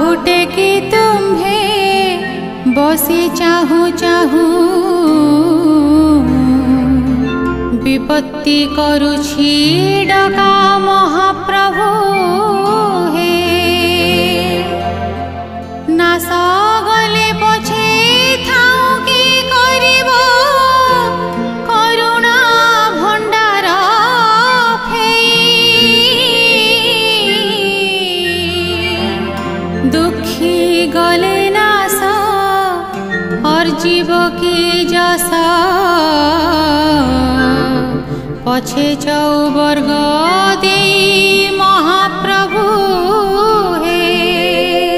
बाहुटे की तुम्हे बसी चाहू चाहू विपत्ति करुछि डका महाप्रभु हे नास गले पछे थाऊ की करिब करुणा भंडार दुखी गले नास अर्जीव की जसा पछे चौवर्ग